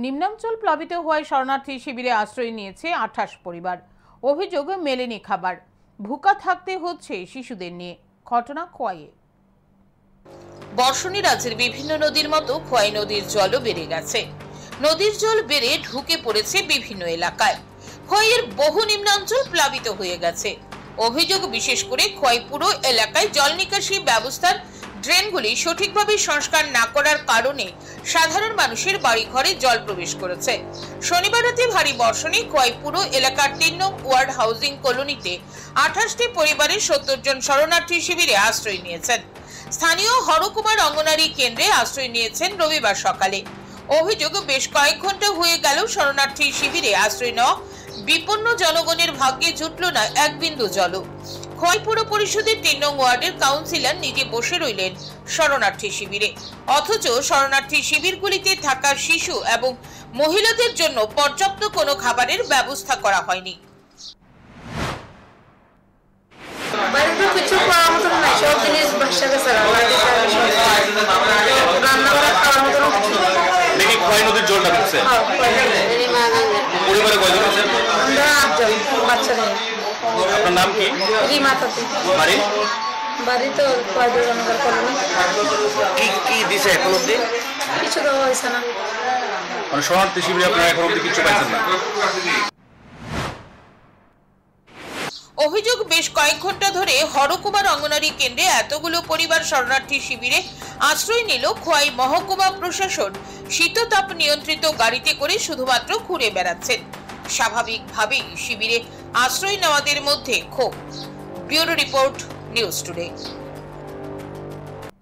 নিম্নাঞ্চল প্লাবিত হওয়ায় শরণার্থী শিবিরে আশ্রয় নিয়েছে 28 পরিবার। অভিযোগ মেলেনি খাবার, ভুকা থাকতে হচ্ছে শিশুদের নিয়ে। ঘটনা খোয়াইয়ে। বর্ষণে রাজ্যের বিভিন্ন নদীর মতো খোয়াই নদীর জলও বেড়ে গেছে। নদীর জল বেড়ে ঢুকে পড়েছে বিভিন্ন এলাকায়। খোয়াইয়ের বহু নিম্নাঞ্চল প্লাবিত হয়ে গেছে। অভিযোগ বিশেষ করে খোয়াই পুরো এলাকায় জল নিকাশি ব্যবস্থার ড্রেনগুলি সঠিকভাবে সংস্কার না করার কারণে সাধারণ মানুষের বাড়িঘরে জল প্রবেশ করেছে। শনিবার রাতে ভারী বর্ষণে খোয়াই পুরো এলাকার 3 নং ওয়ার্ড হাউজিং কলোনিতে 28টি পরিবারের 70 জন শরণার্থী শিবিরে আশ্রয় নিয়েছেন। স্থানীয় হরকুমার অঙ্গনারী কেন্দ্রে আশ্রয় নিয়েছেন রবিবার সকালে। অভিযোগ বেশ কয়েক ঘন্টা হয়ে গেল শরণার্থী শিবিরে আশ্রয় নেওয়া বিপন্ন জনগণের ভাগ্যে জুটল না এক বিন্দু জলও। খোয়াই পৌর পরিষদের 3 নং ওয়ার্ডের কাউন্সিলর নিজে বসে রইলেন শরণার্থী শিবিরে, অথচ শরণার্থী শিবিরগুলিতে থাকা শিশু এবং মহিলাদের জন্য পর্যাপ্ত কোনো খাবারের ব্যবস্থা করা হয়নি। কিছু করার মতো নাই, সব জিনিস বাসা গেছে। দেখি খোয়াই নদীর জলটা ঢুকছে। পরিবারে কয়জন আছেন? আমরা 8 জন বাচ্চা নিয়ে। আপনার নাম কি? রিমা তাতে। বাড়ি? বাড়ি তো কয়জনকার কলোনি। কি দিছে এখন অবধি? কিছু দেওয়া হয়েছে না। মানে শরণার্থী শিবিরে আপনারা এখন অবধি কিছু পাইছেন না? অভিযোগ বেশ কয়েক ঘন্টা ধরে হরকুমার অঙ্গনারী কেন্দ্রে এতগুলো পরিবার শরণার্থী শিবিরে আশ্রয় নিল খোয়াই মহকুমা প্রশাসন শীততাপ নিয়ন্ত্রিত গাড়িতে করে শুধুমাত্র ঘুরে বেড়াচ্ছেন। স্বাভাবিকভাবেই শিবিরে আশ্রয় নেওয়াদের মধ্যে ক্ষোভ। Bureau report, news today.